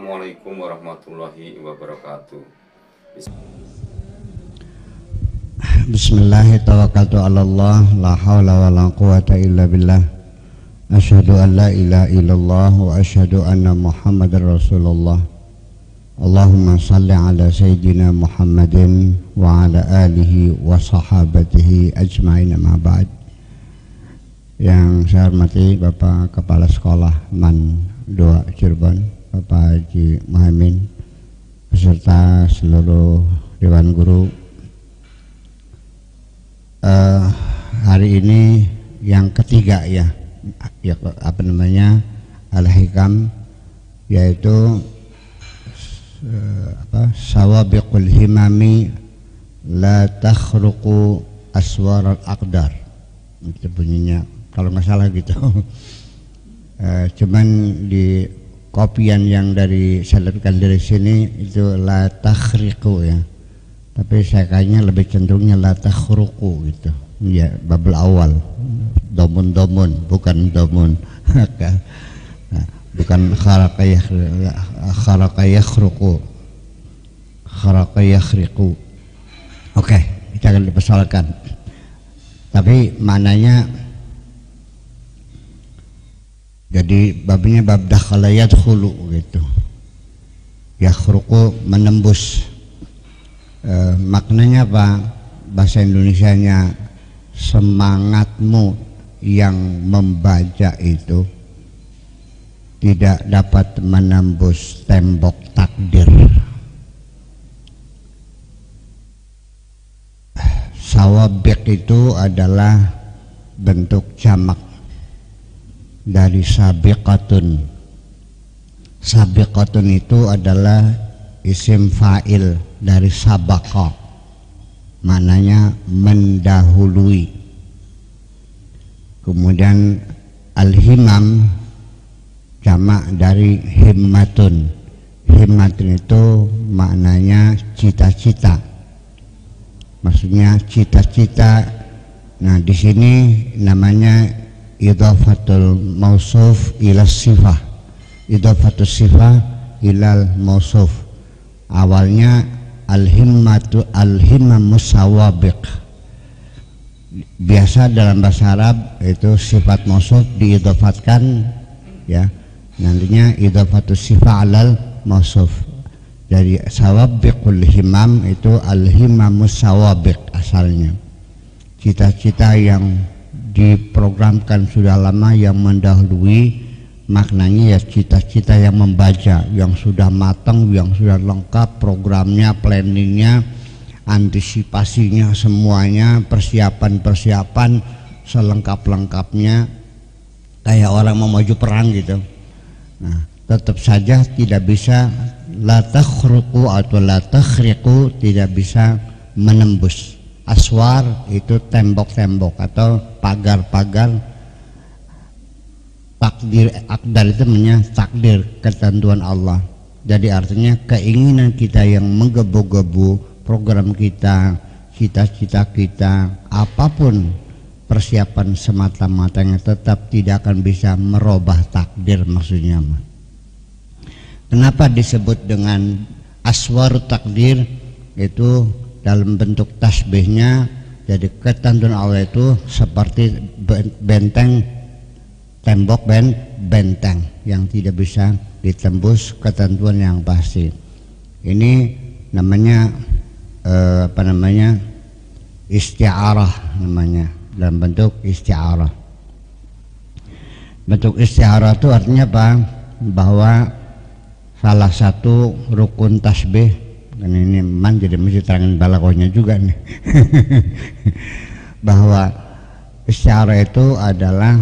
Assalamualaikum warahmatullahi wabarakatuh. Bismillahirrahmanirrahim. La haula wa la quwata illa billah. Asyhadu an la ilaha illallah wa asyhadu anna Muhammadar Rasulullah. Allahumma salli ala sayyidina Muhammadin wa ala alihi wa sahabatihi ajma'in, amma ba'd. Yang saya hormati Bapak Kepala Sekolah MAN 2 Cirebon, Bapak Haji Muhammad, beserta seluruh Dewan Guru. Hari ini yang ketiga ya Al-Hikam, yaitu sawabiqul himami la takhruqu aswar al-aqdar, itu bunyinya kalau nggak salah gitu. Cuman di kopian yang saya dapatkan dari sini itu la takhriqu ya, tapi saya kayaknya lebih cenderungnya la takhruqu gitu ya, babel awal, domun bukan domun. Bukan kharaqa yakhriqu. Oke, jangan dipersoalkan, tapi maknanya jadi babnya bab dakhala yadkhulu gitu. Yakhruqu menembus. Maknanya apa? Bahasa Indonesianya, semangatmu yang membaca itu tidak dapat menembus tembok takdir. Sawabiq itu adalah bentuk jamak dari sabiqatun. Sabiqatun itu adalah isim fa'il dari sabaqa, maknanya mendahului. Kemudian al-himam jamak dari himmatun. Himmatun itu maknanya cita-cita, maksudnya cita-cita. Nah, di sini namanya idhafatul mausuf ila sifah, idhafatul sifah ilal mausuf. Awalnya al-himmamus sawabiq. Biasa dalam bahasa Arab itu sifat mausuf diidhafatkan ya, nantinya idhafatus sifah alal mausuf. Jadi sawabiqul himam itu al-himmamus sawabiq asalnya, cita-cita yang diprogramkan sudah lama, yang mendahului. Maknanya ya cita-cita yang membaca, yang sudah matang, yang sudah lengkap programnya, planningnya, antisipasinya, semuanya, persiapan selengkap-lengkapnya, kayak orang mau maju perang gitu. Nah, tetap saja tidak bisa la takhruqu atau la takhriqu, tidak bisa menembus. Aswar itu tembok-tembok atau pagar-pagar. Takdir, akdar itu namanya takdir, ketentuan Allah. Jadi artinya keinginan kita yang menggebu-gebu, program kita, cita-cita kita, apapun persiapan semata-matanya tetap tidak akan bisa merubah takdir. Maksudnya kenapa disebut dengan aswar takdir? Itu dalam bentuk tasbihnya. Jadi ketentuan Allah itu seperti benteng, tembok benteng yang tidak bisa ditembus ketentuan yang pasti. Ini namanya isti'arah, namanya dalam bentuk isti'arah. Bentuk isti'arah itu artinya apa? Bahwa salah satu rukun tasbih, dan ini man jadi mesti terangin balaghahnya juga nih. Bahwa isti'arah itu adalah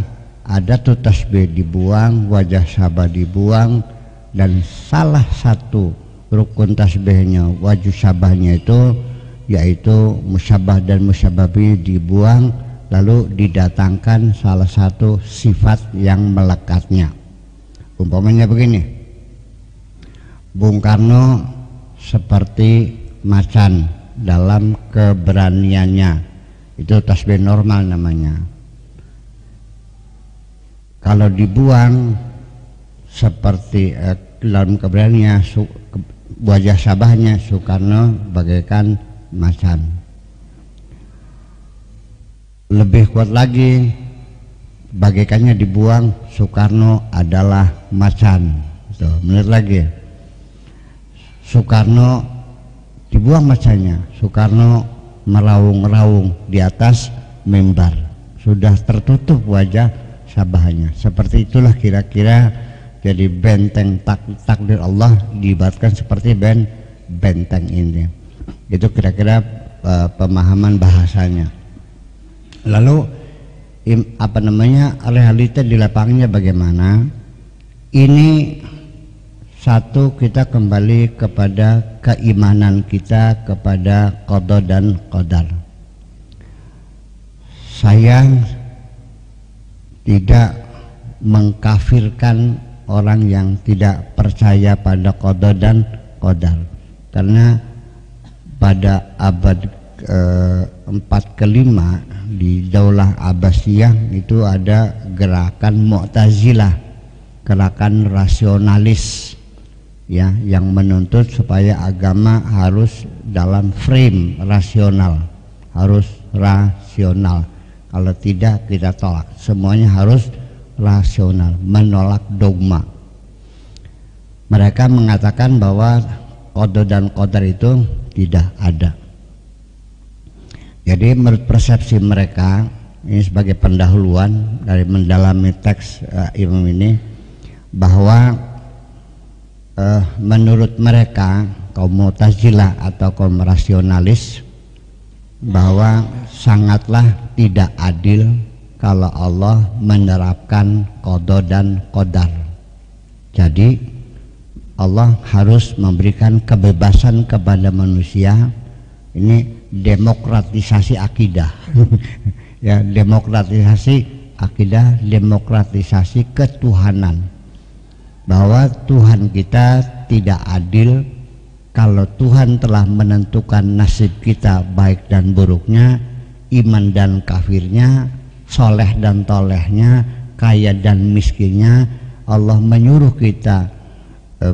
ada tuh tasbih dibuang, wajah sabah dibuang, dan salah satu rukun tasbihnya, wajah sabahnya itu yaitu musyabah dan musyababi dibuang, lalu didatangkan salah satu sifat yang melekatnya. Umpamanya begini, Bung Karno seperti macan dalam keberaniannya, itu tasbih normal namanya. Kalau dibuang seperti dalam keberaniannya, wajah sabahnya Soekarno bagaikan macan. Lebih kuat lagi, bagaikannya dibuang, Soekarno adalah macan. Tuh, menurut lagi, Soekarno dibuang macannya, Soekarno meraung-raung di atas mimbar, sudah tertutup wajah sabahnya. Seperti itulah kira-kira jadi benteng takdir Allah diibaratkan seperti benteng ini. Itu kira-kira pemahaman bahasanya. Lalu realita di lapangnya bagaimana? Ini satu, kita kembali kepada keimanan kita kepada qada dan qadar. Saya tidak mengkafirkan orang yang tidak percaya pada qada dan qadar, karena pada abad 4 ke 5 di Daulah Abbasiyah itu ada gerakan Mu'tazilah, gerakan rasionalis, ya, yang menuntut supaya agama harus dalam frame rasional, harus rasional. Kalau tidak kita tolak, semuanya harus rasional, menolak dogma. Mereka mengatakan bahwa qada dan qadar itu tidak ada. Jadi menurut persepsi mereka, ini sebagai pendahuluan dari mendalami teks imam ini, bahwa menurut mereka kaum Mu'tazilah atau kaum rasionalis, bahwa sangatlah tidak adil kalau Allah menerapkan qada dan qadar. Jadi Allah harus memberikan kebebasan kepada manusia. Ini demokratisasi akidah. Ya, demokratisasi akidah, demokratisasi ketuhanan. Bahwa Tuhan kita tidak adil. Kalau Tuhan telah menentukan nasib kita baik dan buruknya, iman dan kafirnya, soleh dan tolehnya, kaya dan miskinnya, Allah menyuruh kita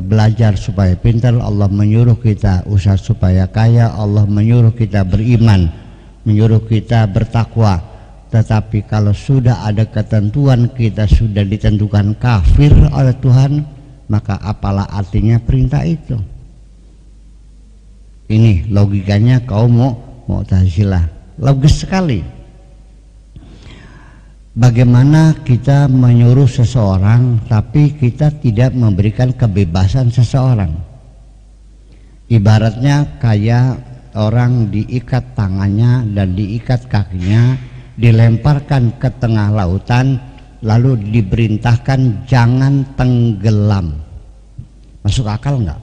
belajar supaya pintar, Allah menyuruh kita usaha supaya kaya, Allah menyuruh kita beriman, menyuruh kita bertakwa. Tetapi kalau sudah ada ketentuan kita sudah ditentukan kafir oleh Tuhan, maka apalah artinya perintah itu? Ini logikanya kaum Mu'tazilah, logis sekali. Bagaimana kita menyuruh seseorang tapi kita tidak memberikan kebebasan seseorang? Ibaratnya kayak orang diikat tangannya dan diikat kakinya, dilemparkan ke tengah lautan, lalu diperintahkan jangan tenggelam. Masuk akal enggak?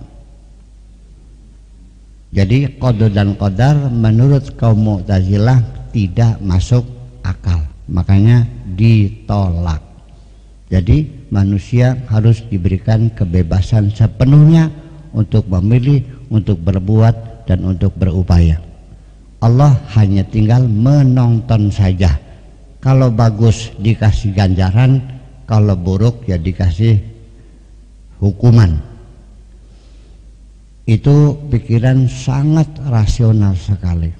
Jadi qada dan qadar menurut kaum Mu'tazilah tidak masuk akal, makanya ditolak. Jadi manusia harus diberikan kebebasan sepenuhnya untuk memilih, untuk berbuat dan untuk berupaya. Allah hanya tinggal menonton saja. Kalau bagus dikasih ganjaran, kalau buruk ya dikasih hukuman. Itu pikiran sangat rasional sekali,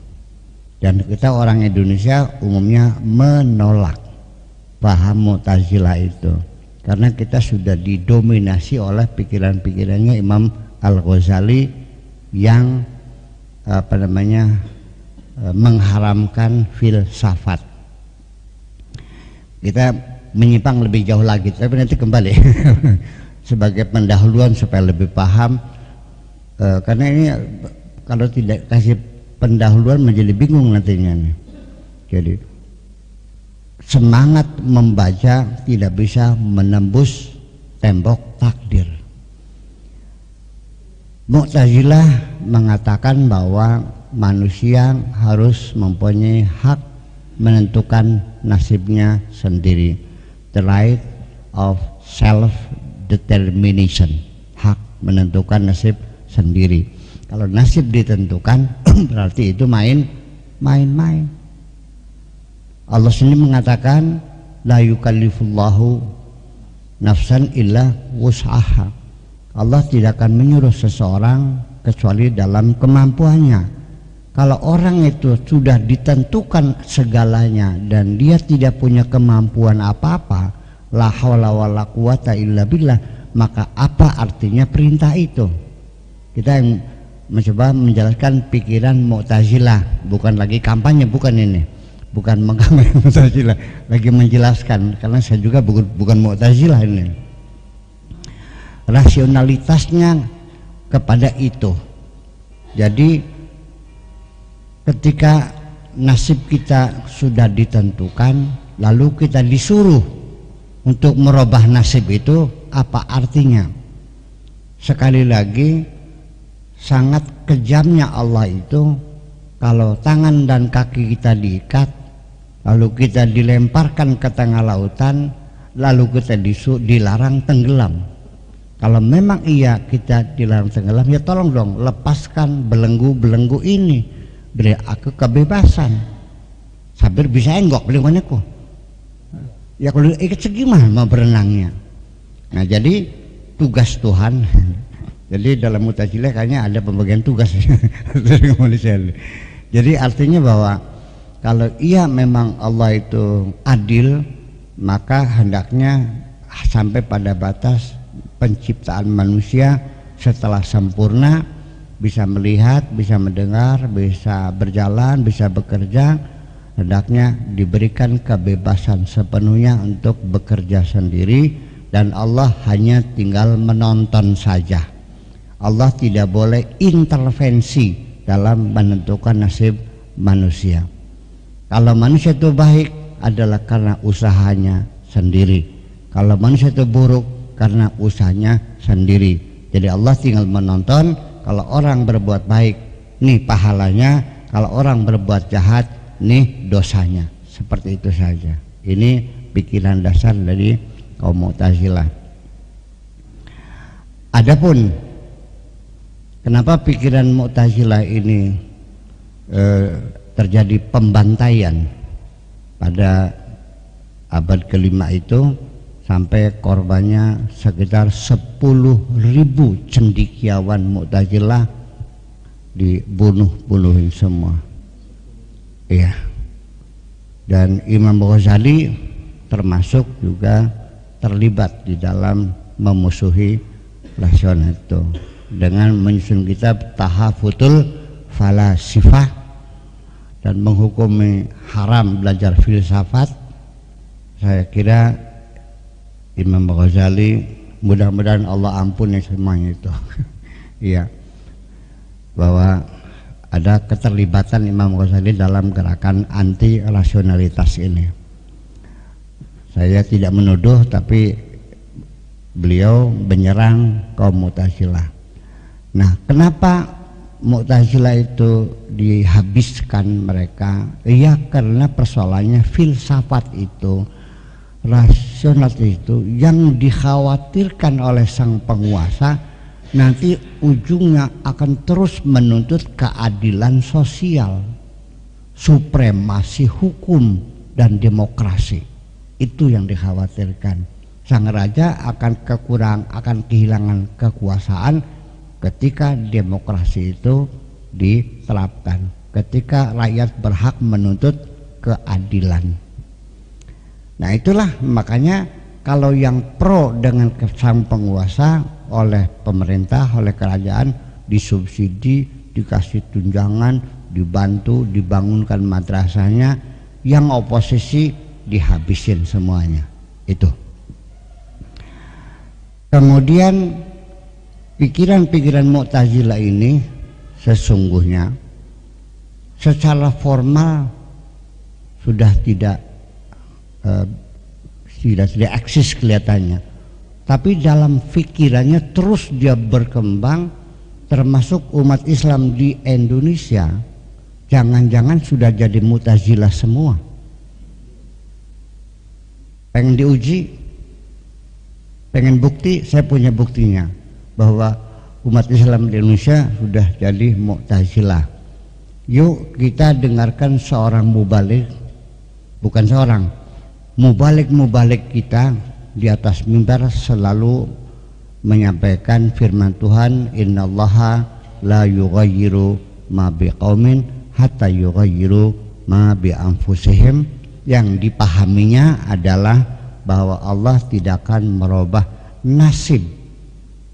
dan kita orang Indonesia umumnya menolak paham Mu'tazilah itu, karena kita sudah didominasi oleh pikiran-pikirannya Imam Al-Ghazali yang mengharamkan filsafat. Kita menyimpang lebih jauh lagi, tapi nanti kembali sebagai pendahuluan supaya lebih paham. Karena ini kalau tidak kasih pendahuluan menjadi bingung nantinya nih. Jadi semangat membaca tidak bisa menembus tembok takdir. Mu'tazilah mengatakan bahwa manusia harus mempunyai hak menentukan nasibnya sendiri, the right of self determination, hak menentukan nasib sendiri. Kalau nasib ditentukan berarti itu main-main. Allah sendiri mengatakan la yukallifullahu nafsan illa wus'aha. Allah tidak akan menyuruh seseorang kecuali dalam kemampuannya. Kalau orang itu sudah ditentukan segalanya dan dia tidak punya kemampuan apa-apa, la haula wala quwata illa billah, maka apa artinya perintah itu? Kita yang mencoba menjelaskan pikiran Mu'tazilah, bukan lagi kampanye, bukan ini, bukan mengkampanye Mu'tazilah, lagi menjelaskan karena saya juga bukan Mu'tazilah ini. Rasionalitasnya kepada itu. Jadi ketika nasib kita sudah ditentukan, lalu kita disuruh untuk merubah nasib itu, apa artinya? Sekali lagi, sangat kejamnya Allah itu kalau tangan dan kaki kita diikat, lalu kita dilemparkan ke tengah lautan, lalu kita dilarang tenggelam. Kalau memang iya kita dilarang tenggelam, ya tolong dong lepaskan belenggu-belenggu ini, beri aku kebebasan. Sabir bisa enggak belengguanku. Ya kalau ikat segimana mau berenangnya. Nah jadi tugas Tuhan. Jadi dalam Mu'tazilah kayaknya ada pembagian tugas dari manusia. Jadi artinya bahwa kalau iya memang Allah itu adil, maka hendaknya sampai pada batas penciptaan manusia setelah sempurna, bisa melihat, bisa mendengar, bisa berjalan, bisa bekerja, hendaknya diberikan kebebasan sepenuhnya untuk bekerja sendiri, dan Allah hanya tinggal menonton saja. Allah tidak boleh intervensi dalam menentukan nasib manusia. Kalau manusia itu baik adalah karena usahanya sendiri, kalau manusia itu buruk karena usahanya sendiri. Jadi Allah tinggal menonton. Kalau orang berbuat baik, nih pahalanya. Kalau orang berbuat jahat, nih dosanya. Seperti itu saja. Ini pikiran dasar dari kaum Mu'tazilah. Adapun kenapa pikiran Mu'tazilah ini terjadi pembantaian pada abad kelima itu, sampai korbannya sekitar 10.000 cendekiawan Mu'tazilah dibunuh-bunuhin semua. Iya. Dan Imam Ghazali termasuk juga terlibat di dalam memusuhi rasional itu dengan menyusun kitab Tahafutul Falasifah dan menghukumi haram belajar filsafat. Saya kira Imam Ghazali, mudah-mudahan Allah ampuni semuanya itu. Iya, bahwa ada keterlibatan Imam Ghazali dalam gerakan anti rasionalitas ini. Saya tidak menuduh, tapi beliau menyerang kaum Mu'tazilah. Nah, kenapa Mu'tazilah itu dihabiskan mereka? Ya karena persoalannya filsafat itu, rasional itu yang dikhawatirkan oleh sang penguasa nanti ujungnya akan terus menuntut keadilan sosial, supremasi hukum dan demokrasi. Itu yang dikhawatirkan. Sang raja akan kehilangan kekuasaan ketika demokrasi itu diterapkan, ketika rakyat berhak menuntut keadilan. Nah itulah makanya kalau yang pro dengan sang penguasa oleh pemerintah, oleh kerajaan, disubsidi, dikasih tunjangan, dibantu, dibangunkan madrasahnya, yang oposisi dihabisin semuanya. Itu. Kemudian pikiran-pikiran Mu'tazilah ini sesungguhnya secara formal sudah tidak eksis kelihatannya, tapi dalam pikirannya terus dia berkembang, termasuk umat Islam di Indonesia jangan-jangan sudah jadi Mu'tazilah semua. Pengen diuji, pengen bukti, saya punya buktinya bahwa umat Islam di Indonesia sudah jadi Mu'tazilah. Yuk kita dengarkan seorang mubalik, bukan seorang, mubalik kita di atas mimbar selalu menyampaikan firman Tuhan, innallaha la yughayyiru ma biqaumin hatta yughayyiru ma bi anfusihim. Yang dipahaminya adalah bahwa Allah tidak akan merubah nasib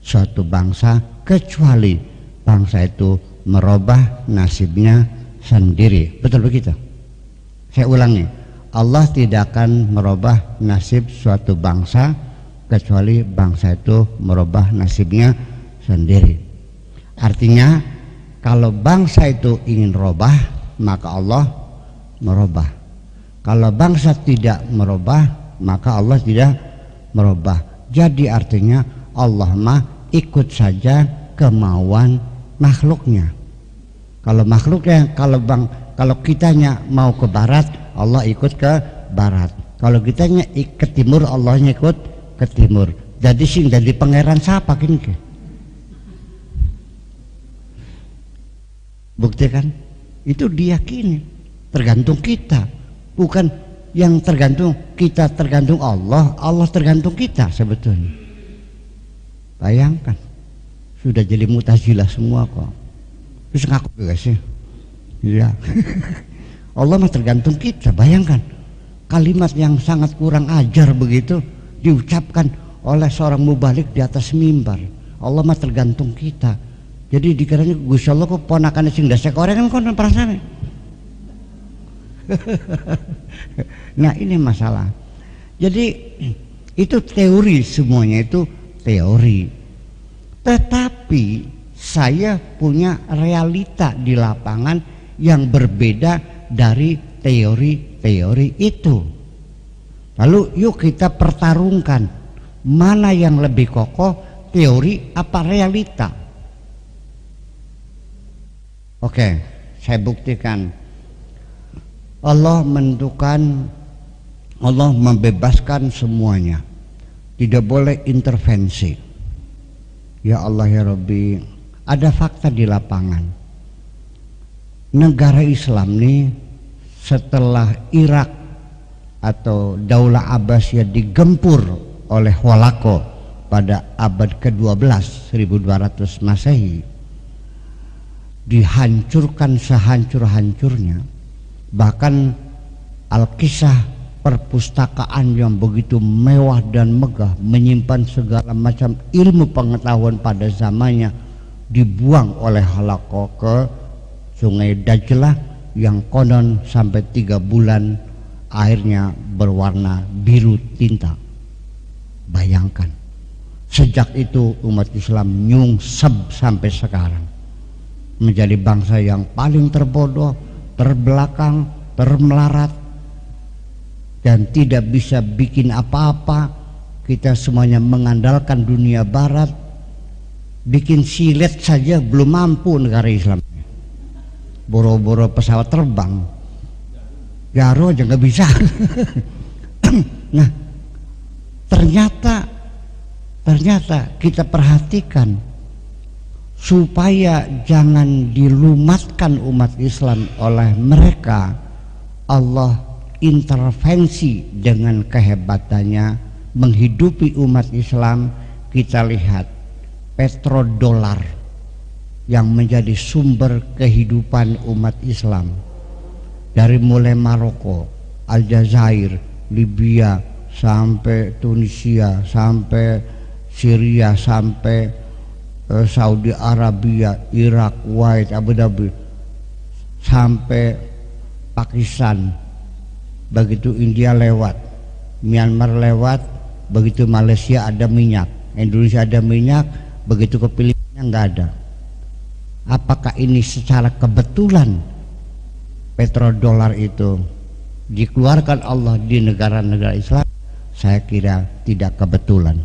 suatu bangsa kecuali bangsa itu merubah nasibnya sendiri. Betul begitu? Saya ulangi, Allah tidak akan merubah nasib suatu bangsa kecuali bangsa itu merubah nasibnya sendiri. Artinya kalau bangsa itu ingin merubah, maka Allah merubah. Kalau bangsa tidak merubah, maka Allah tidak merubah. Jadi artinya Allah mah ikut saja kemauan makhluknya. Kalau makhluknya, kalau kitanya mau ke barat, Allah ikut ke barat. Kalau kitanya ke timur, Allahnya ikut ke timur. Jadi sing jadi pangeran siapa kini? Bukti kan? Itu diyakini. Tergantung kita. Bukan yang tergantung kita tergantung Allah, Allah tergantung kita sebetulnya. Bayangkan, sudah jadi Mu'tazilah semua kok. Terus ngaku juga sih. Iya. Allah mah tergantung kita. Bayangkan kalimat yang sangat kurang ajar begitu diucapkan oleh seorang mubalik di atas mimbar. Allah mah tergantung kita. Jadi dikiranya Gusti Allah kok ponakan sing dasek orang kan kono perasaan. Nah ini masalah. Jadi itu teori, semuanya itu teori. Tetapi saya punya realita di lapangan yang berbeda dari teori-teori itu. Lalu yuk kita pertarungkan mana yang lebih kokoh, teori apa realita. Oke, saya buktikan. Allah menentukan, Allah membebaskan semuanya, tidak boleh intervensi. Ya Allah ya Rabbi, ada fakta di lapangan. Negara Islam nih setelah Irak atau Daulah Abbasiyah digempur oleh Holako pada abad ke-12 1200 Masehi, dihancurkan sehancur-hancurnya. Bahkan Al-Kisah perpustakaan yang begitu mewah dan megah, menyimpan segala macam ilmu pengetahuan pada zamannya, dibuang oleh Holako ke Sungai Dajlah yang konon sampai 3 bulan airnya berwarna biru tinta. Bayangkan, sejak itu umat Islam nyungsep sampai sekarang menjadi bangsa yang paling terbodoh, terbelakang, termelarat, dan tidak bisa bikin apa-apa. Kita semuanya mengandalkan dunia barat. Bikin silet saja belum mampu negara Islam. Boro-boro pesawat terbang, Garo aja nggak bisa. Nah, ternyata kita perhatikan, supaya jangan dilumatkan umat Islam oleh mereka, Allah intervensi dengan kehebatannya menghidupi umat Islam. Kita lihat petrodolar yang menjadi sumber kehidupan umat Islam dari mulai Maroko, Aljazair, Libya, sampai Tunisia, sampai Syria, sampai Saudi Arabia, Irak, Kuwait, Abu Dhabi, sampai Pakistan. Begitu India lewat, Myanmar lewat, begitu Malaysia ada minyak, Indonesia ada minyak, begitu ke Filipina nggak ada. Apakah ini secara kebetulan petrodolar itu dikeluarkan Allah di negara-negara Islam? Saya kira tidak kebetulan.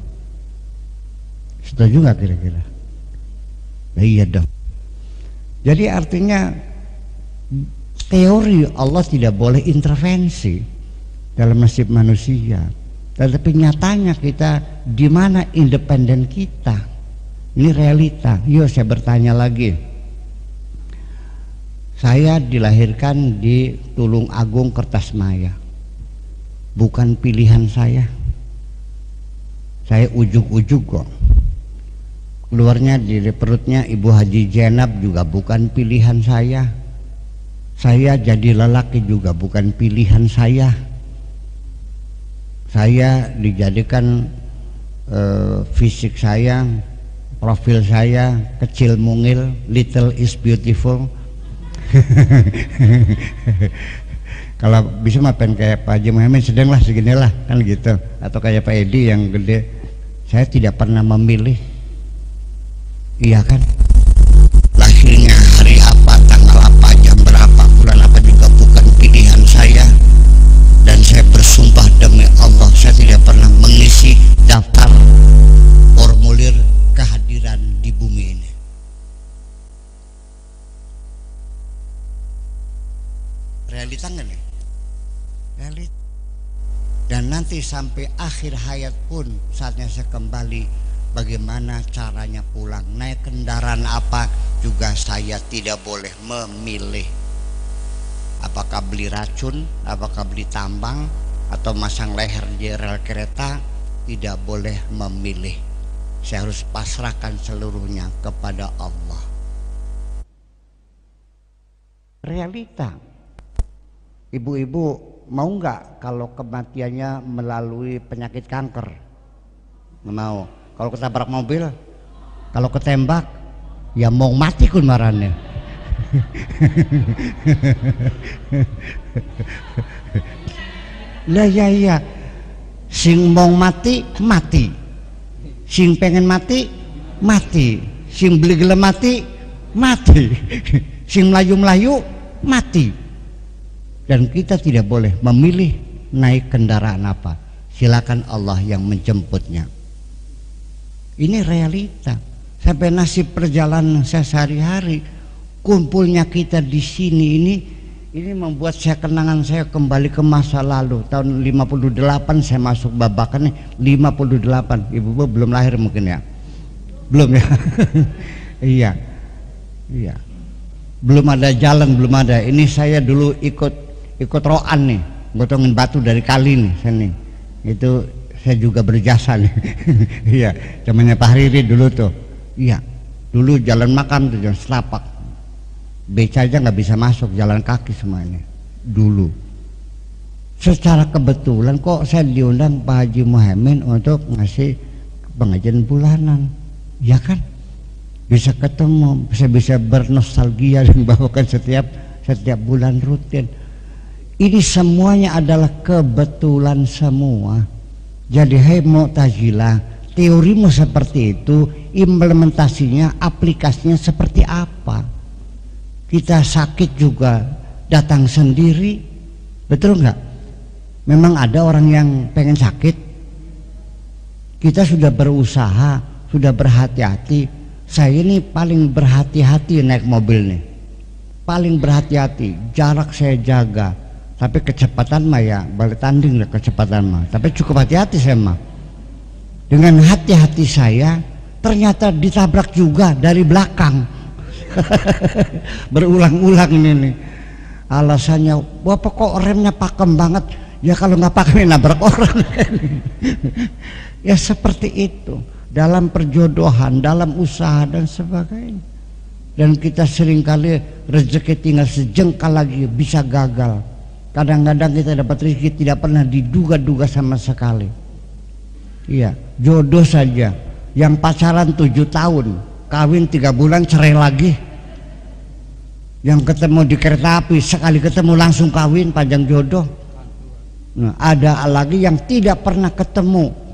Setuju nggak kira-kira? Nah, iya dong. Jadi artinya teori Allah tidak boleh intervensi dalam nasib manusia, tetapi nyatanya kita di mana independen kita? Ini realita. Yuk saya bertanya lagi. Saya dilahirkan di Tulung Agung, Kertasmaya. Bukan pilihan saya. Saya ujug-ujug kok. keluarnya di perutnya Ibu Haji Zainab juga bukan pilihan saya. Saya jadi lelaki juga bukan pilihan saya. Saya dijadikan fisik saya, profil saya kecil mungil, little is beautiful. Kalau bisa mah pengen kayak Pak Haji Muhammad sedang lah seginilah kan gitu, atau kayak Pak Edi yang gede. Saya tidak pernah memilih. Iya kan, lahirnya hari apa, tanggal apa, jam berapa, bulan apa juga bukan pilihan saya. Dan saya bersumpah demi Allah, saya tidak pernah mengisi daftar formulir kehadiran di bumi ini. Realita nggak nih? Realita. Dan nanti sampai akhir hayat pun saatnya saya kembali. Bagaimana caranya pulang, naik kendaraan apa juga saya tidak boleh memilih. Apakah beli racun, apakah beli tambang, atau masang leher di rel kereta, tidak boleh memilih. Saya harus pasrahkan seluruhnya kepada Allah. Realita. Ibu-ibu mau nggak kalau kematiannya melalui penyakit kanker? Mau. Kalau ketabrak mobil, kalau ketembak, ya mau mati kun marane. Lah ya, sing mau mati mati, sing pengen mati mati, sing beli gelem mati mati, sing melayu mati. Dan kita tidak boleh memilih naik kendaraan apa. Silakan Allah yang menjemputnya. Ini realita. Sampai nasib perjalanan saya sehari-hari, kumpulnya kita di sini ini membuat saya kenangan saya kembali ke masa lalu. Tahun 58 saya masuk babakan nih, 58. Ibu belum lahir mungkin ya. Belum ya. Iya. Belum ada jalan, belum ada. Ini saya dulu ikut roan nih, gotongin batu dari kali nih, sini. Itu saya juga berjasa nih. Iya, zamannya Pak Hariri dulu tuh. Iya, dulu jalan makam tuh, jalan selapak. Beca aja nggak bisa masuk, jalan kaki semuanya. Dulu. Secara kebetulan kok saya diundang Pak Haji Muhammad untuk ngasih pengajian bulanan, ya kan? Bisa ketemu, saya bisa bernostalgia dan bawakan setiap bulan rutin. Ini semuanya adalah kebetulan semua. Jadi hai Mu'tazilah, teorimu seperti itu, implementasinya, aplikasinya seperti apa? Kita sakit juga datang sendiri, betul nggak? Memang ada orang yang pengen sakit. Kita sudah berusaha, sudah berhati-hati. Saya ini paling berhati-hati naik mobil nih, paling berhati-hati, jarak saya jaga. Tapi kecepatan mah ya balik tanding lah kecepatan mah. Tapi cukup hati-hati saya mah. Dengan hati-hati saya ternyata ditabrak juga dari belakang. Berulang-ulang ini nih. Alasannya, bapak kok remnya pakem banget? Ya kalau nggak pakem nabrak orang. Ya seperti itu. Dalam perjodohan, dalam usaha dan sebagainya. Dan kita seringkali rezeki tinggal sejengkal lagi bisa gagal. Kadang-kadang kita dapat rezeki tidak pernah diduga-duga sama sekali. Iya, jodoh saja. Yang pacaran 7 tahun, kawin 3 bulan cerai lagi. Yang ketemu di kereta api, sekali ketemu langsung kawin, panjang jodoh. Nah, ada lagi yang tidak pernah ketemu.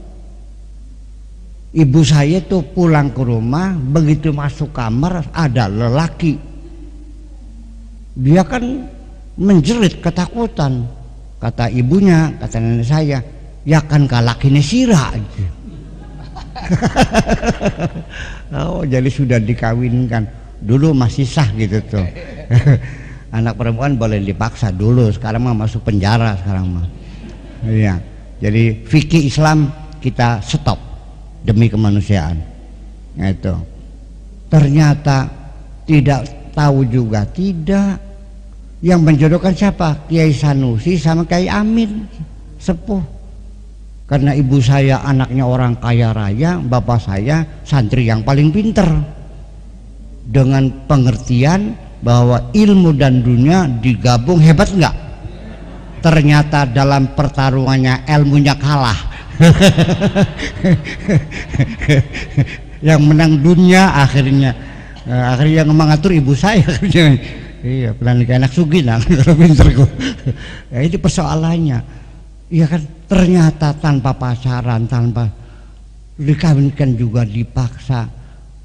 Ibu saya tuh pulang ke rumah, begitu masuk kamar ada lelaki. Dia kan menjerit ketakutan. Kata ibunya, kata nenek saya, ya kan kalakine sirah aja. Oh, jadi sudah dikawinkan. Dulu masih sah gitu tuh. Anak perempuan boleh dipaksa dulu, sekarang mah masuk penjara sekarang mah. Iya. Jadi fikih Islam kita stop demi kemanusiaan. Itu. Ternyata tidak tahu juga, tidak. Yang menjodohkan siapa? Kiai Sanusi sama Kiai Amin, sepuh. Karena ibu saya anaknya orang kaya raya, bapak saya santri yang paling pinter, dengan pengertian bahwa ilmu dan dunia digabung hebat enggak? Ternyata dalam pertarungannya ilmunya kalah. Yang menang dunia akhirnya yang mengatur ibu saya akhirnya. Iya, pelan anak sugih nah, kalau pinter kok. Ya, ini persoalannya. Iya kan, ternyata tanpa pacaran, tanpa dikawinkan juga dipaksa.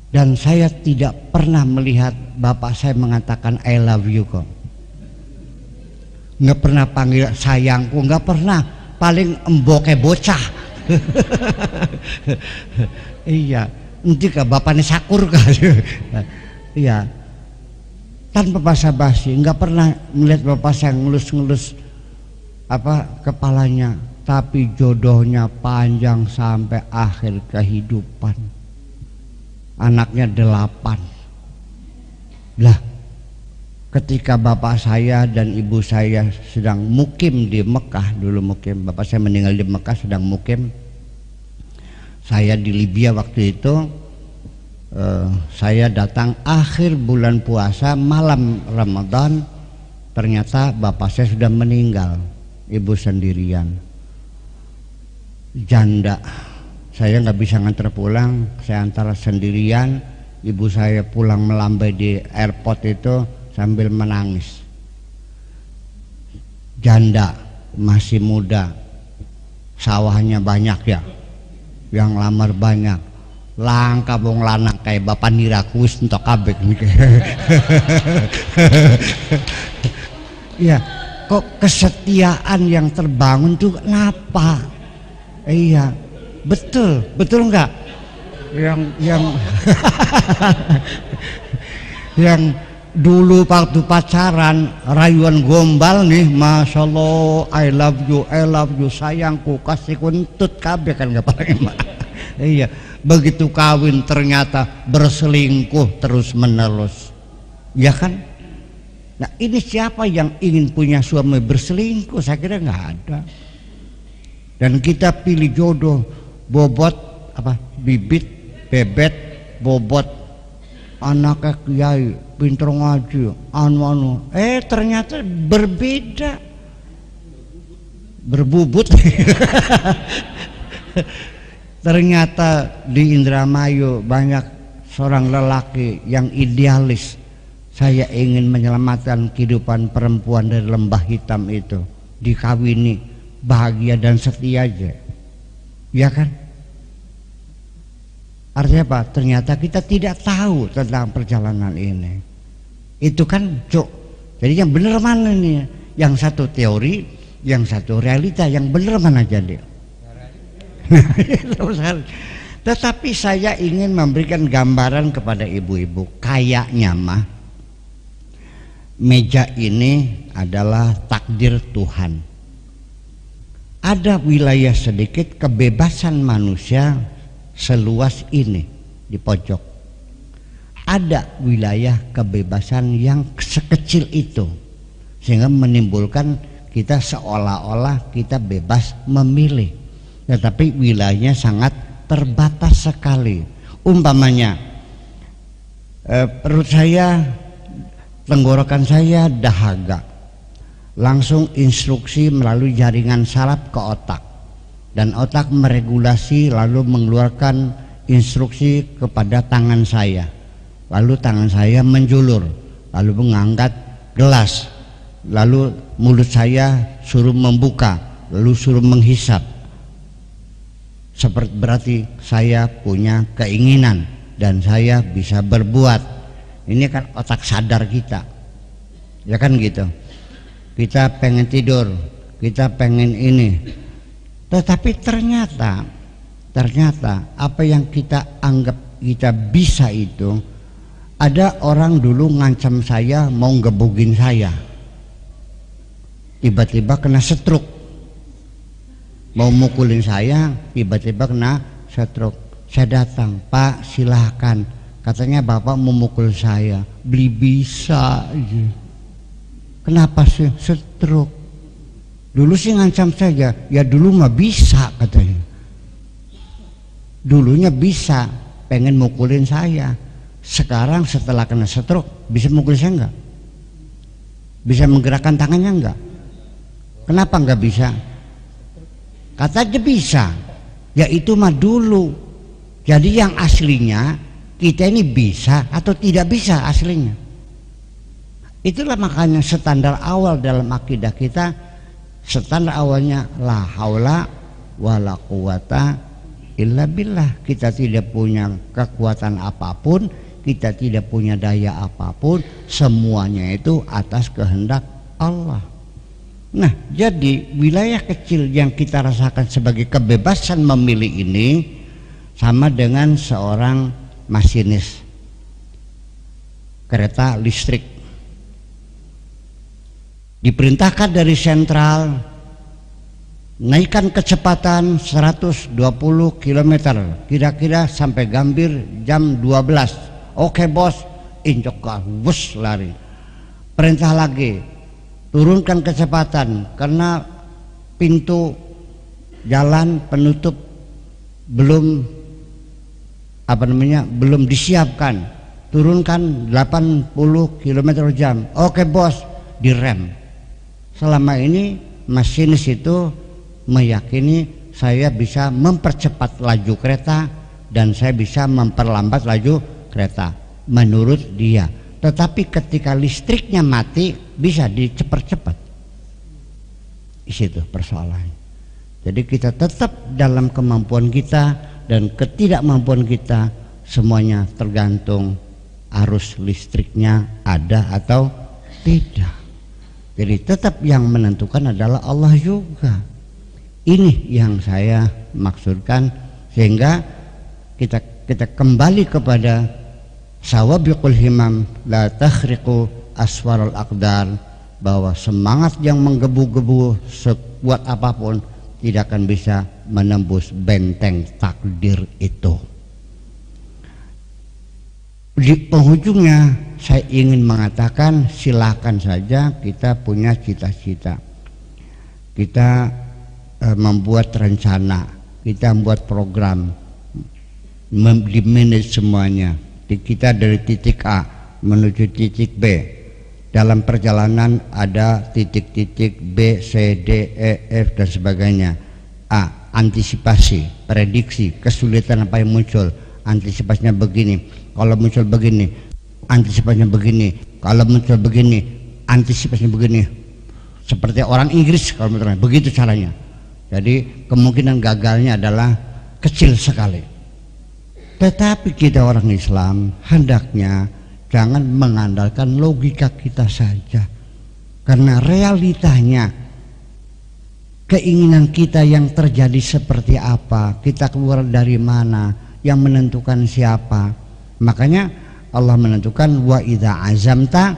Dan saya tidak pernah melihat bapak saya mengatakan I love you kok. Nggak pernah panggil sayangku, nggak pernah. Paling emboke bocah. Iya, nanti ke bapaknya sakur kah? Iya, tanpa basa-basi, nggak pernah melihat bapak saya ngelus-ngelus kepalanya, tapi jodohnya panjang sampai akhir kehidupan. Anaknya 8. Lah, ketika bapak saya dan ibu saya sedang mukim di Mekah, dulu mukim, bapak saya meninggal di Mekah sedang mukim, saya di Libya waktu itu. Saya datang akhir bulan puasa, malam Ramadan, ternyata bapak saya sudah meninggal, ibu sendirian, janda. Saya nggak bisa nganter pulang, saya antar sendirian. Ibu saya pulang melambai di airport itu sambil menangis. Janda, masih muda, sawahnya banyak ya, yang lamar banyak, langka bong lanang kayak bapak nirakus entok kabek nih. Iya, kok kesetiaan yang terbangun tuh kenapa? Iya, betul enggak? Yang dulu waktu pacaran rayuan gombal nih, masya Allah, I love you sayangku, kasih kuntut kabeh kan nggak paling emak. Iya, begitu kawin ternyata berselingkuh terus menerus, ya kan? Nah, ini siapa yang ingin punya suami berselingkuh? Saya kira nggak ada. Dan kita pilih jodoh bobot bibit bebet bobot, anaknya kiai pinter ngaji anu ternyata berbeda, berbubut. Ternyata di Indramayu banyak seorang lelaki yang idealis. Saya ingin menyelamatkan kehidupan perempuan dari lembah hitam itu, dikawini bahagia dan setia aja, ya kan? Artinya apa? Ternyata kita tidak tahu tentang perjalanan ini. Itu kan cuk. Jadi yang benar mana nih? Yang satu teori, yang satu realita. Yang benar mana jadi? Tetapi saya ingin memberikan gambaran kepada ibu-ibu. Kayaknya mah meja ini adalah takdir Tuhan. Ada wilayah sedikit kebebasan manusia seluas ini di pojok. Ada wilayah kebebasan yang sekecil itu, sehingga menimbulkan kita seolah-olah kita bebas memilih, tetapi wilayahnya sangat terbatas sekali. Umpamanya perut saya, tenggorokan saya dahaga, langsung instruksi melalui jaringan saraf ke otak, dan otak meregulasi lalu mengeluarkan instruksi kepada tangan saya, lalu tangan saya menjulur, lalu mengangkat gelas, lalu mulut saya suruh membuka, lalu suruh menghisap. Seperti berarti saya punya keinginan dan saya bisa berbuat. Ini kan otak sadar kita, ya kan gitu. Kita pengen tidur, kita pengen ini. Tetapi ternyata apa yang kita anggap kita bisa itu, ada orang dulu ngancam saya mau gebugin saya, tiba-tiba kena stroke. Mau mukulin saya, tiba-tiba kena stroke. Saya datang, Pak silahkan, katanya bapak memukul saya. Beli bisa aja. Kenapa sih stroke? Dulu sih ngancam saja, ya dulu mah bisa katanya. Dulunya bisa, pengen mukulin saya. Sekarang setelah kena stroke, bisa mukul saya enggak? Bisa menggerakkan tangannya enggak? Kenapa enggak bisa? Kata aja bisa. Ya itu mah dulu. Jadi yang aslinya kita ini bisa atau tidak bisa aslinya. Itulah makanya standar awal dalam akidah kita, standar awalnya la haula wala quwata illa billah. Kita tidak punya kekuatan apapun, kita tidak punya daya apapun, semuanya itu atas kehendak Allah. Nah, jadi wilayah kecil yang kita rasakan sebagai kebebasan memilih ini sama dengan seorang masinis kereta listrik. Diperintahkan dari sentral naikkan kecepatan 120 km kira-kira sampai Gambir jam 12. Oke bos, injok bus lari. Perintah lagi, turunkan kecepatan karena pintu jalan penutup belum belum disiapkan. Turunkan 80 km jam. Oke bos, direm. Selama ini masinis itu meyakini saya bisa mempercepat laju kereta dan saya bisa memperlambat laju kereta menurut dia. Tetapi ketika listriknya mati bisa dicepat-cepat. Di situ persoalannya. Jadi kita tetap dalam kemampuan kita dan ketidakmampuan kita, semuanya tergantung arus listriknya ada atau tidak. Jadi tetap yang menentukan adalah Allah juga. Ini yang saya maksudkan, sehingga kita kembali kepada sawabiqul himam la takhriqu aswarul aqdar, bahwa semangat yang menggebu-gebu sekuat apapun tidak akan bisa menembus benteng takdir itu. Di penghujungnya saya ingin mengatakan, silakan saja kita punya cita-cita, kita membuat rencana, kita membuat program, di-manage semuanya. Kita dari titik A menuju titik B. Dalam perjalanan ada titik-titik B, C, D, E, F dan sebagainya. A, antisipasi, prediksi, kesulitan apa yang muncul. Antisipasinya begini, kalau muncul begini, antisipasinya begini, kalau muncul begini, antisipasinya begini. Seperti orang Inggris kalau menurut begitu caranya. Jadi kemungkinan gagalnya adalah kecil sekali. Tetapi kita orang Islam hendaknya jangan mengandalkan logika kita saja, karena realitanya keinginan kita yang terjadi seperti apa, kita keluar dari mana, yang menentukan siapa. Makanya Allah menentukan wa idza azamta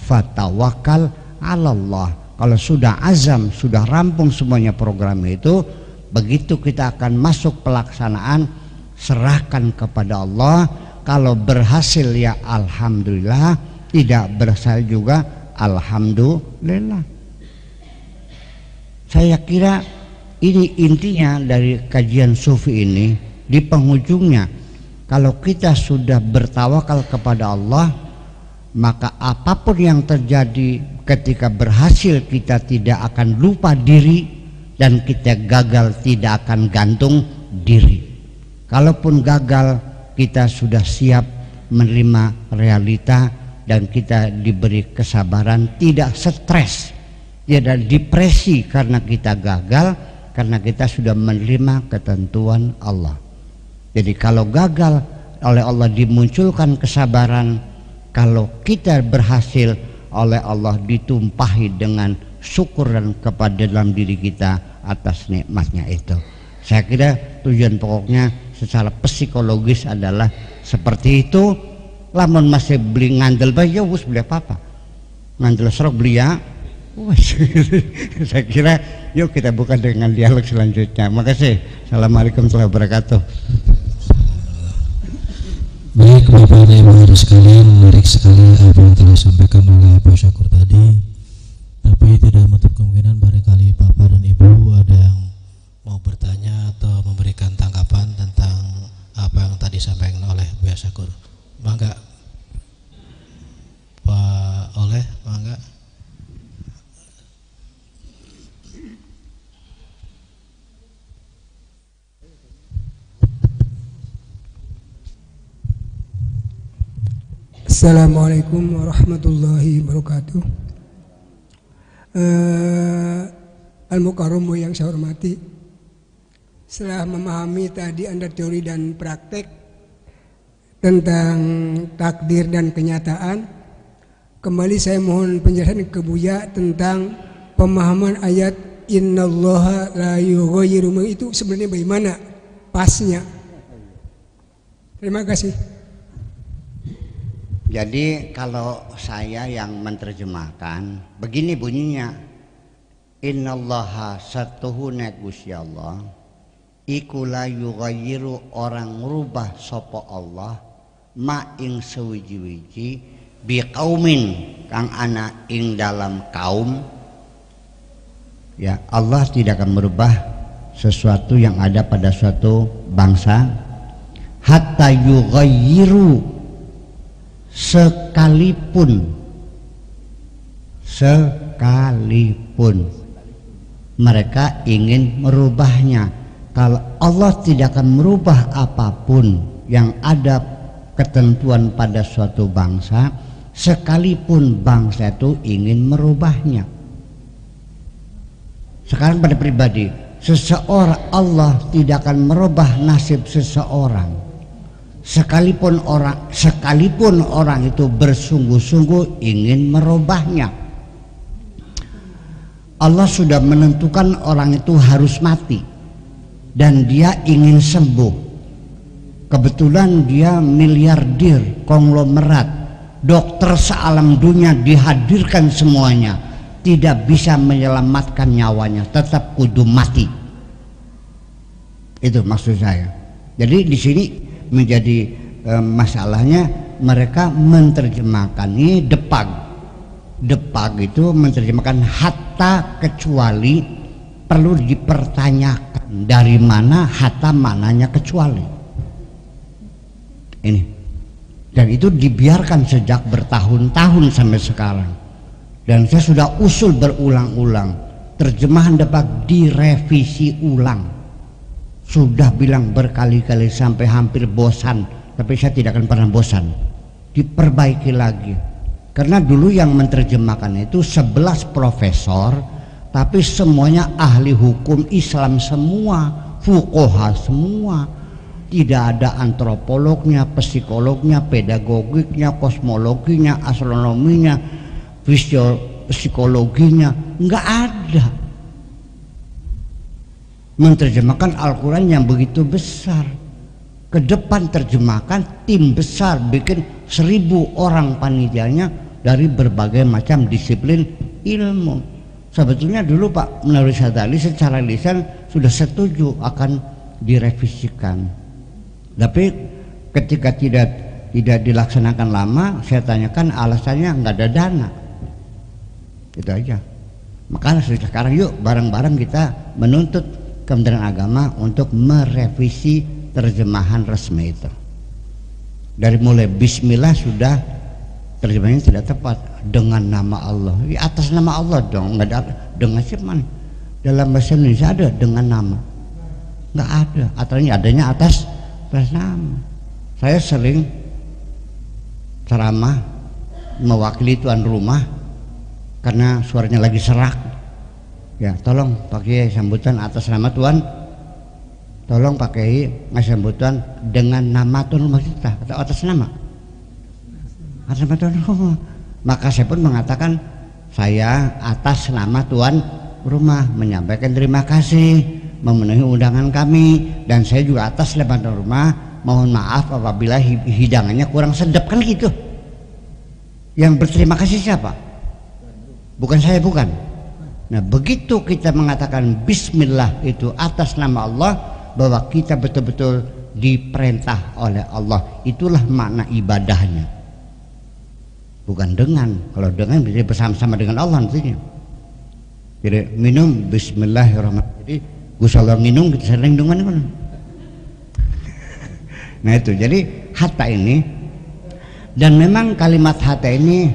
fatawakkal 'alallah. Kalau sudah azam, sudah rampung semuanya program itu, begitu kita akan masuk pelaksanaan, serahkan kepada Allah. Kalau berhasil ya alhamdulillah, tidak berhasil juga alhamdulillah. Saya kira ini intinya dari kajian sufi ini. Di penghujungnya, kalau kita sudah bertawakal kepada Allah, maka apapun yang terjadi ketika berhasil, kita tidak akan lupa diri, dan kita gagal tidak akan gantung diri. Kalaupun gagal, kita sudah siap menerima realita dan kita diberi kesabaran, tidak stres, tidak depresi karena kita gagal, karena kita sudah menerima ketentuan Allah. Jadi kalau gagal, oleh Allah dimunculkan kesabaran. Kalau kita berhasil, oleh Allah ditumpahi dengan syukuran kepada dalam diri kita atas nikmatnya itu. Saya kira tujuan pokoknya secara psikologis adalah seperti itu. Lamun masih beli ngandel bae, ya wis beli apa-apa. Ngandel serok beli ya. Saya kira yuk kita buka dengan dialog selanjutnya. Makasih. Assalamualaikum warahmatullahi wabarakatuh. Baik Bapak dan Ibu sekalian, menarik sekali apa yang telah disampaikan oleh Pak Syakur tadi. Tapi tidak menutup kemungkinan barangkali Bapak bertanya atau memberikan tanggapan tentang apa yang tadi disampaikan oleh Buya Syakur. Mangga Pak Oleh, mangga. Assalamualaikum warahmatullahi wabarakatuh. Al-Mukarram yang saya hormati, setelah memahami tadi Anda teori dan praktek tentang takdir dan kenyataan, kembali saya mohon penjelasan ke Buya tentang pemahaman ayat innallaha la yughayyiru ma, itu sebenarnya bagaimana pasnya. Terima kasih. Jadi kalau saya yang menerjemahkan, begini bunyinya, innallaha satuhuna Gusti Allah iku la yughayyiru, orang ngrubah sapa Allah ma ing sewiji-wiji biqaumin kang ana ing dalam kaum. Ya, Allah tidak akan merubah sesuatu yang ada pada suatu bangsa hatta yughayyiru, sekalipun mereka ingin merubahnya. Kalau Allah tidak akan merubah apapun yang ada ketentuan pada suatu bangsa, sekalipun bangsa itu ingin merubahnya. Sekarang pada pribadi, seseorang, Allah tidak akan merubah nasib seseorang. Sekalipun orang itu bersungguh-sungguh ingin merubahnya. Allah sudah menentukan orang itu harus mati dan dia ingin sembuh. Kebetulan dia miliarder, konglomerat, dokter sealam dunia dihadirkan semuanya, tidak bisa menyelamatkan nyawanya, tetap kudu mati. Itu maksud saya. Jadi di sini menjadi masalahnya mereka menerjemahkan ini depag itu menerjemahkan hatta, kecuali, perlu dipertanyakan dari mana hatta, mananya kecuali ini, dan itu dibiarkan sejak bertahun-tahun sampai sekarang, dan saya sudah usul berulang-ulang terjemahan depag direvisi ulang. Sudah bilang berkali-kali sampai hampir bosan, tapi saya tidak akan pernah bosan. Diperbaiki lagi. Karena dulu yang menerjemahkan itu 11 profesor, tapi semuanya ahli hukum Islam semua, fuqaha semua. Tidak ada antropolognya, psikolognya, pedagogiknya, kosmologinya, astronominya, psikologinya, enggak ada. Menerjemahkan Al-Quran yang begitu besar, ke depan terjemahkan tim besar, bikin 1000 orang panitianya dari berbagai macam disiplin ilmu. Sebetulnya dulu Pak Munawir Syadali secara lisan sudah setuju akan direvisikan, tapi ketika tidak dilaksanakan lama, saya tanyakan alasannya nggak ada dana. Itu aja. Makanya sekarang yuk bareng-bareng kita menuntut Kementerian Agama untuk merevisi terjemahan resmi itu. Dari mulai Bismillah sudah terjemahannya tidak tepat, dengan nama Allah. Ya, atas nama Allah dong, nggak ada dengan siapa? Dalam bahasa Indonesia ada dengan nama, nggak ada. Aturannya adanya atas nama. Saya sering ceramah mewakili tuan rumah karena suaranya lagi serak. Ya, tolong pakai sambutan atas nama Tuhan, tolong pakai sambutan dengan nama tuan rumah kita atau atas nama tuan rumah. Maka saya pun mengatakan saya atas nama tuan rumah menyampaikan terima kasih memenuhi undangan kami, dan saya juga atas nama tuan rumah mohon maaf apabila hidangannya kurang sedap, kan gitu. Yang berterima kasih siapa? Bukan saya, bukan. Nah, begitu kita mengatakan Bismillah itu atas nama Allah, bahwa kita betul-betul diperintah oleh Allah, itulah makna ibadahnya. Bukan dengan, kalau dengan bisa bersama-sama dengan Allah nantinya. Jadi minum Bismillahirrahmanirrahim. Jadi Gusalor nginung kita sering dengan mana. Nah itu, jadi hatta ini, dan memang kalimat hatta ini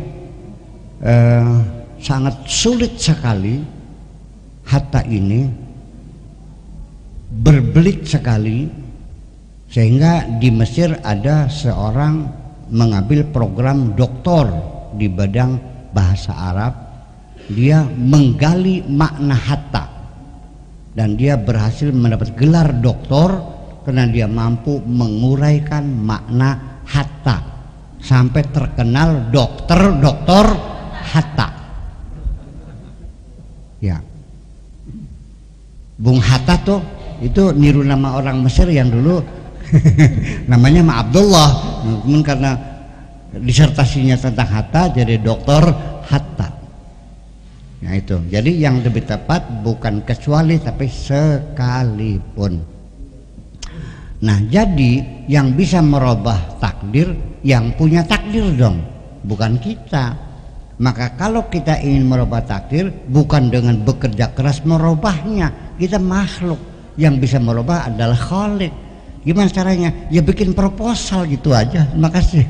sangat sulit sekali. Hatta ini berbelit sekali, sehingga di Mesir ada seorang mengambil program doktor di bidang bahasa Arab. Dia menggali makna hatta dan dia berhasil mendapat gelar doktor karena dia mampu menguraikan makna hatta sampai terkenal dokter hatta. Ya, Bung Hatta tuh itu niru nama orang Mesir yang dulu namanya Abdullah, namun karena disertasinya tentang hatta jadi dokter hatta. Nah itu, jadi yang lebih tepat bukan kecuali tapi sekalipun. Nah jadi yang bisa merubah takdir yang punya takdir dong, bukan kita. Maka kalau kita ingin merubah takdir bukan dengan bekerja keras merubahnya, kita makhluk. Yang bisa merubah adalah Khalik. Gimana caranya? Ya bikin proposal gitu aja. Terima kasih.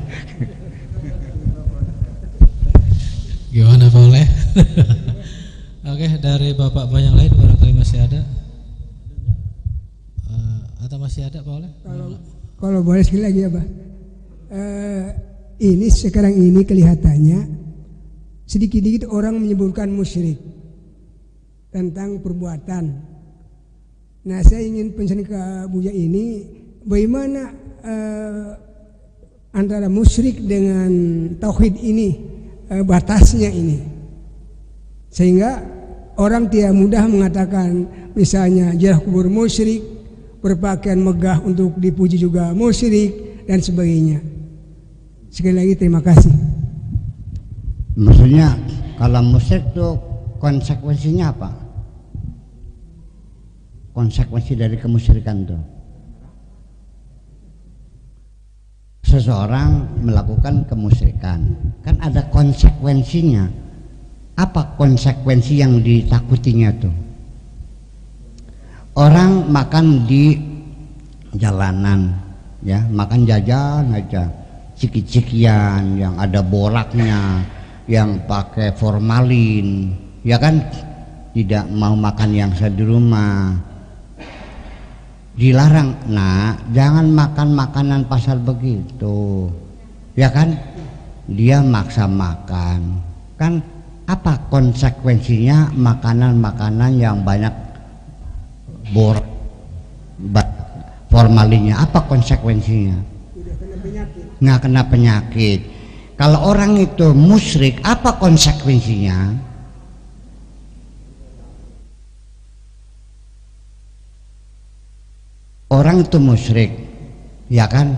Gimana boleh? Oke, dari bapak-bapak yang lain barangkali masih ada. Atau masih ada, Pak Oleh? Kalau boleh sekali lagi ya, Pak. Ini sekarang ini kelihatannya sedikit-sedikit orang menyebutkan musyrik tentang perbuatan. Nah, saya ingin pesan ke Buya ini, bagaimana antara musyrik dengan tauhid ini, batasnya ini, sehingga orang tidak mudah mengatakan misalnya ziarah kubur musyrik, berpakaian megah untuk dipuji juga musyrik dan sebagainya. Sekali lagi terima kasih. Maksudnya kalau musyrik itu konsekuensinya apa? Konsekuensi dari kemusyrikan itu, seseorang melakukan kemusyrikan kan ada konsekuensinya. Apa konsekuensi yang ditakutinya tuh? Orang makan di jalanan, ya makan jajan aja, ciki-cikian yang ada boraknya, yang pakai formalin, ya kan? Tidak mau makan yang saya di rumah. Dilarang, nah jangan makan makanan pasar begitu, ya kan? Dia maksa makan, kan? Apa konsekuensinya makanan-makanan yang banyak formalinnya? Apa konsekuensinya? Nggak kena penyakit. Kalau orang itu musyrik, apa konsekuensinya? Orang itu musyrik, ya kan?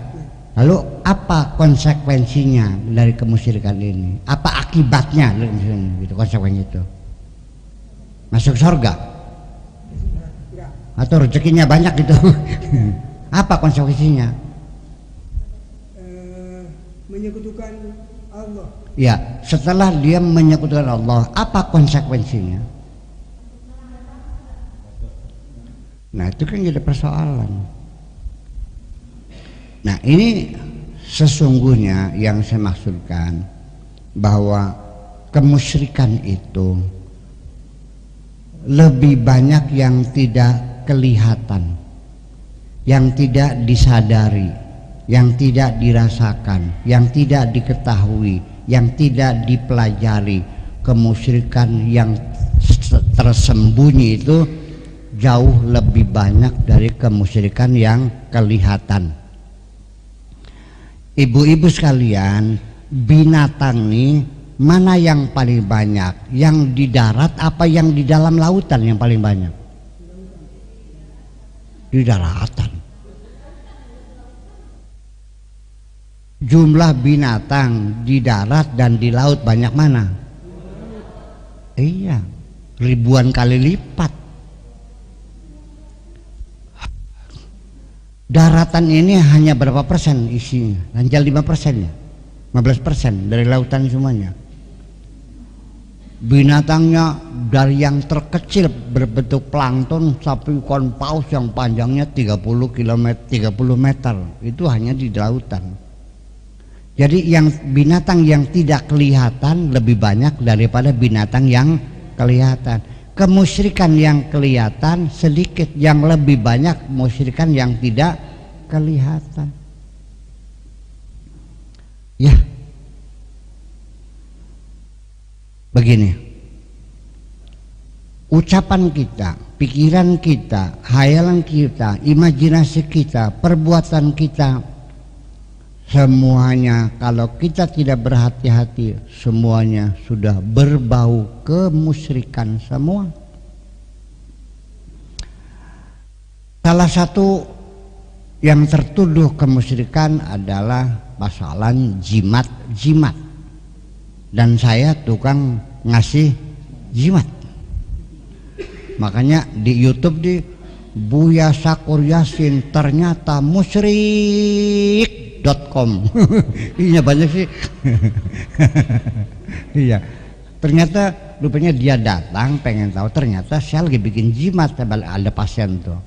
Lalu apa konsekuensinya dari kemusyrikan ini? Apa akibatnya gitu, konsekuensi itu? Masuk surga? Atau rezekinya banyak gitu? Apa konsekuensinya? Menyekutukan Allah. Ya, setelah dia menyekutukan Allah, apa konsekuensinya? Nah itu kan jadi persoalan. Nah ini sesungguhnya yang saya maksudkan, bahwa kemusyrikan itu lebih banyak yang tidak kelihatan, yang tidak disadari, yang tidak dirasakan, yang tidak diketahui, yang tidak dipelajari. Kemusyrikan yang tersembunyi itu jauh lebih banyak dari kemusyrikan yang kelihatan. Ibu-ibu sekalian, binatang nih mana yang paling banyak? Yang di darat apa yang di dalam lautan yang paling banyak? Di daratan. Jumlah binatang di darat dan di laut banyak mana? Iya, ribuan kali lipat. Daratan ini hanya berapa persen isinya? Hanya 5% ya, 15% dari lautan semuanya. Binatangnya dari yang terkecil berbentuk plankton sampai ikan paus yang panjangnya 30 meter itu hanya di lautan. Jadi yang binatang yang tidak kelihatan lebih banyak daripada binatang yang kelihatan. Kemusyrikan yang kelihatan sedikit, yang lebih banyak musyrikan yang tidak kelihatan. Ya. Begini, ucapan kita, pikiran kita, hayalan kita, imajinasi kita, perbuatan kita, semuanya kalau kita tidak berhati-hati, semuanya sudah berbau kemusyrikan semua. Salah satu yang tertuduh kemusyrikan adalah masalah jimat. Dan saya tukang ngasih jimat. Makanya di YouTube di Buya Syakur Yasin ternyata musyrik.com. Iya banyak sih. Iya. Ternyata rupanya dia datang pengen tahu, ternyata saya lagi bikin jimat, ada pasien tuh.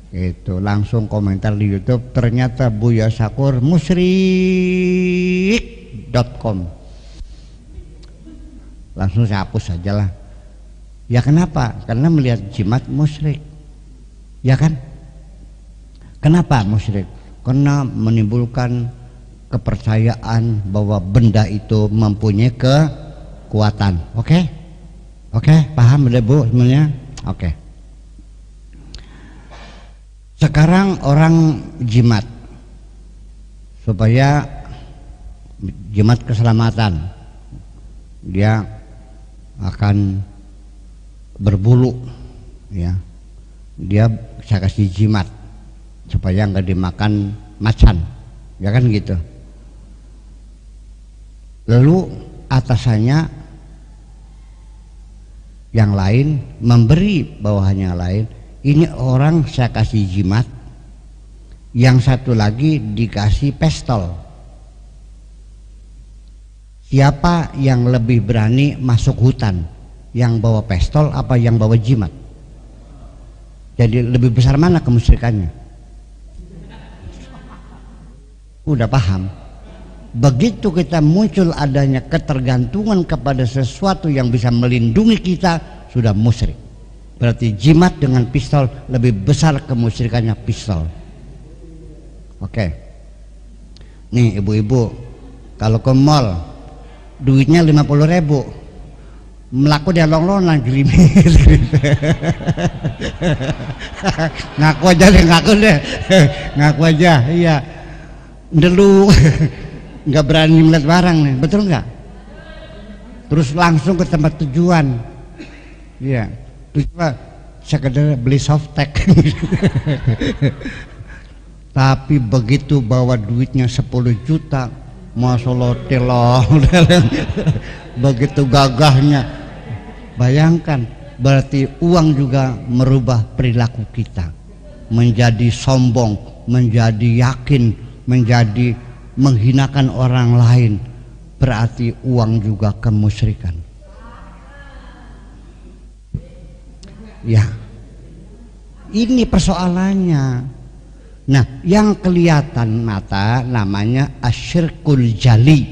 Itu langsung komentar di YouTube, ternyata Buya Syakur musyrik.com. Langsung saya hapus saja lah. Ya kenapa? Karena melihat jimat musyrik. Ya kan? Kenapa musyrik? Karena menimbulkan kepercayaan bahwa benda itu mempunyai kekuatan. Oke? Paham udah Bu semuanya? Oke. Sekarang orang jimat supaya jimat keselamatan, dia akan berbulu, ya. Dia saya kasih jimat supaya nggak dimakan macan, ya kan gitu. Lalu atasannya yang lain memberi bawahannya lain, ini orang saya kasih jimat, yang satu lagi dikasih pistol. Siapa yang lebih berani masuk hutan? Yang bawa pistol apa yang bawa jimat? Jadi lebih besar mana kemusyrikannya? Udah paham? Begitu kita muncul adanya ketergantungan kepada sesuatu yang bisa melindungi kita, sudah musyrik. Berarti jimat dengan pistol lebih besar kemusyrikannya pistol. Oke. Nih ibu-ibu, kalau ke mall duitnya 50.000, melaku dia long-longan gerimis. Ngaku aja deh, ngaku aja, iya. Dulu nggak berani melihat barang nih, betul nggak? Terus langsung ke tempat tujuan, iya. Terus sekedar beli softtek. Tapi begitu bawa duitnya 10 juta, Masya Allah, begitu gagahnya. Bayangkan, berarti uang juga merubah perilaku kita, menjadi sombong, menjadi yakin, menjadi menghinakan orang lain. Berarti uang juga kemusyrikan. Ya, ini persoalannya. Nah, yang kelihatan mata namanya asyirkul jali,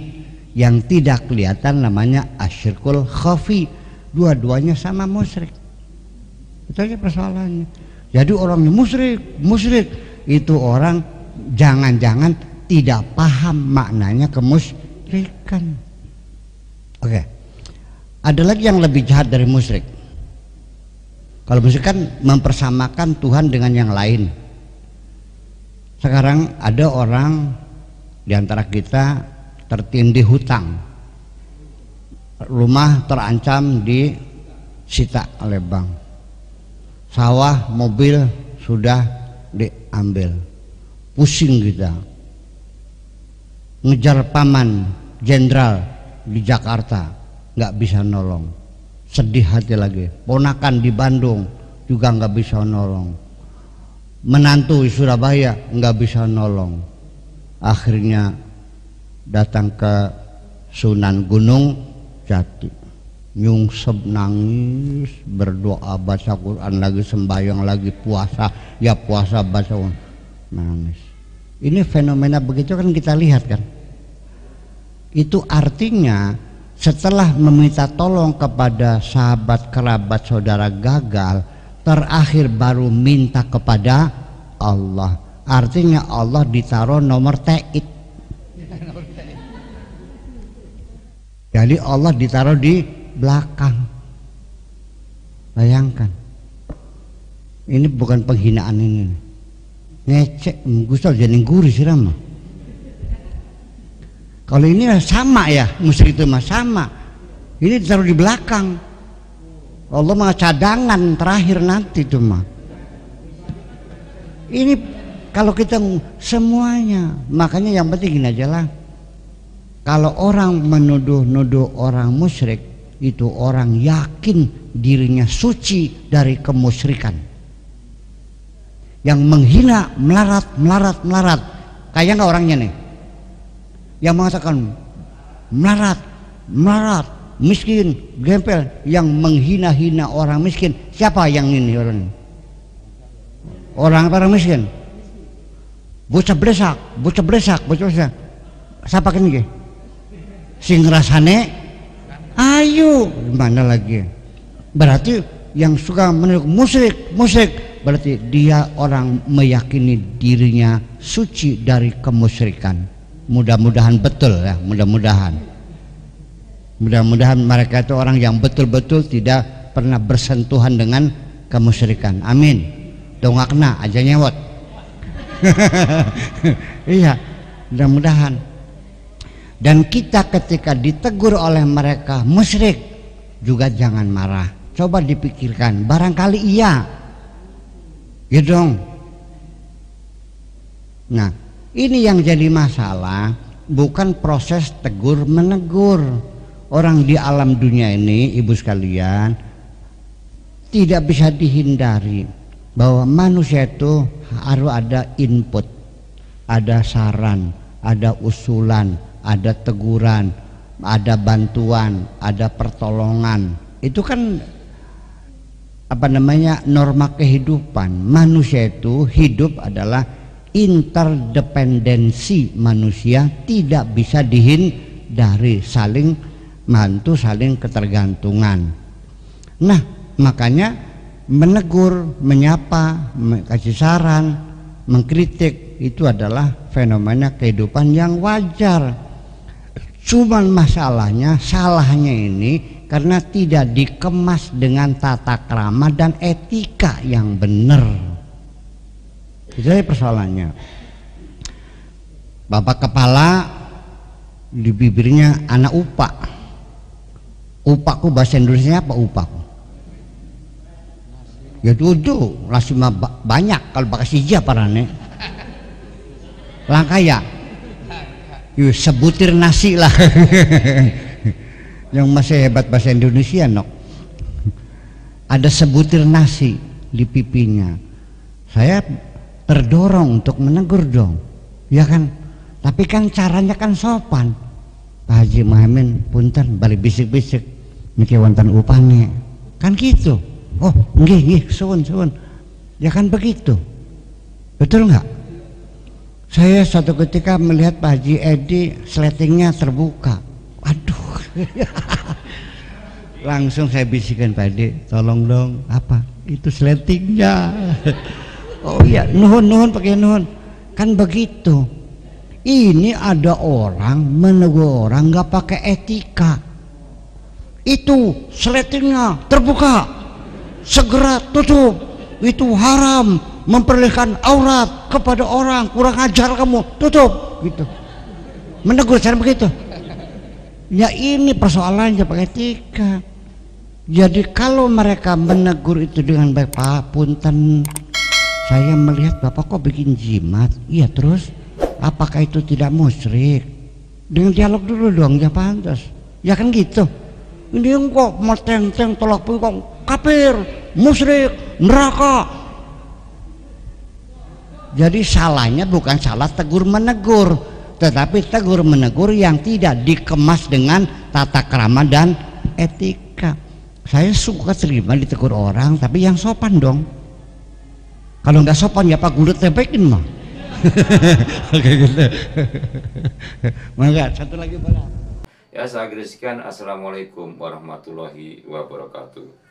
yang tidak kelihatan namanya asyirkul khafi. Dua-duanya sama musyrik. Itu aja persoalannya. Jadi orang yang musyrik itu orang jangan-jangan tidak paham maknanya kemusyrikan. Oke. Ada lagi yang lebih jahat dari musyrik. Kalau musyrik kan mempersamakan Tuhan dengan yang lain. Sekarang ada orang di antara kita tertindih hutang, rumah terancam disita oleh bank, sawah, mobil sudah diambil, pusing kita, ngejar paman jenderal di Jakarta nggak bisa nolong, sedih hati lagi, ponakan di Bandung juga nggak bisa nolong, menantu di Surabaya nggak bisa nolong. Akhirnya datang ke Sunan Gunung Jati. nyungsep, nangis, berdoa, baca Quran lagi, sembahyang lagi, puasa, ya puasa, baca Quran, nangis. Ini fenomena begitu kan kita lihat kan. Itu artinya setelah meminta tolong kepada sahabat, kerabat, saudara gagal, terakhir baru minta kepada Allah. Artinya Allah ditaruh nomor te'id. Jadi Allah ditaruh di belakang. Bayangkan. Ini bukan penghinaan ini. Ngecek, Gustaf jadi gurih sih Rama. Kalau ini sama ya, musyrik itu mah sama. Ini ditaruh di belakang. Allah mah cadangan terakhir nanti itu mah. Ini kalau kita semuanya, makanya yang penting gini aja lah. Kalau orang menuduh-nuduh orang musyrik, itu orang yakin dirinya suci dari kemusyrikan. Yang menghina, melarat. Kayak nggak orangnya nih? Yang mengatakan melarat, miskin, gempel, yang menghina-hina orang miskin. Siapa yang ini orang? Orang miskin. Bocah blesak. Siapa kan ini? Sing rasane ayo mana lagi? Berarti yang suka menuduh musyrik berarti dia orang meyakini dirinya suci dari kemusyrikan. Mudah-mudahan betul ya, mudah-mudahan mereka itu orang yang betul-betul tidak pernah bersentuhan dengan kemusyrikan. Amin. Dongakna aja nyewot. Iya, mudah-mudahan. Dan kita ketika ditegur oleh mereka musyrik juga jangan marah. Coba dipikirkan, barangkali iya. Ya dong. Nah, ini yang jadi masalah, bukan proses tegur menegur. Orang di alam dunia ini, ibu sekalian, tidak bisa dihindari bahwa manusia itu harus ada input, ada saran, ada usulan, ada teguran, ada bantuan, ada pertolongan. Itu kan norma kehidupan. Manusia itu hidup adalah interdependensi manusia, tidak bisa dihindari, saling bantu, saling ketergantungan. Nah, makanya menegur, menyapa, kasih saran, mengkritik itu adalah fenomena kehidupan yang wajar. Cuman masalahnya, salahnya ini karena tidak dikemas dengan tata krama dan etika yang benar. Itu aja persoalannya. Bapak kepala di bibirnya anak upak. Upakku bahasa Indonesia apa upakku? Ya tujuh, lasima banyak kalau pakai sija parane. Langka ya. Yuk, sebutir nasi lah. Yang masih hebat bahasa Indonesia nok. Ada sebutir nasi di pipinya. Saya terdorong untuk menegur dong, ya kan? Tapi kan caranya kan sopan. Pak Haji Muhammad punten balik bisik-bisik niki wonten upane. Kan gitu. Oh, nggih, suwun. Ya kan begitu. Betul nggak? Saya suatu ketika melihat Pak Haji Edi sletingnya terbuka. Aduh. Langsung saya bisikan Pak Edi, tolong dong, apa? Itu sletingnya. Oh iya, nuhun pakai nuhun. Kan begitu. Ini ada orang menegur orang nggak pakai etika. Itu sletingnya terbuka, segera tutup. Itu haram, memperlihatkan aurat kepada orang, kurang ajar kamu, tutup gitu. Menegur cara begitu. Ya ini persoalannya pakai etika. Jadi kalau mereka menegur itu dengan baik, Pak punten, saya melihat Bapak kok bikin jimat. Iya, terus apakah itu tidak musyrik? Dengan dialog dulu dong, ya pantas. Ya kan gitu. Ini kok mau teng-teng tolak kok kafir, musyrik, neraka. Jadi salahnya bukan salah tegur menegur, tetapi tegur menegur yang tidak dikemas dengan tata krama dan etika. etika. Saya suka terima ditegur orang, tapi yang sopan dong. Kalau nggak sopan ya Pak Guru tepekin mah. Oke gitu. Maka satu lagi boleh. Ya saya agreskan. Assalamualaikum warahmatullahi wabarakatuh.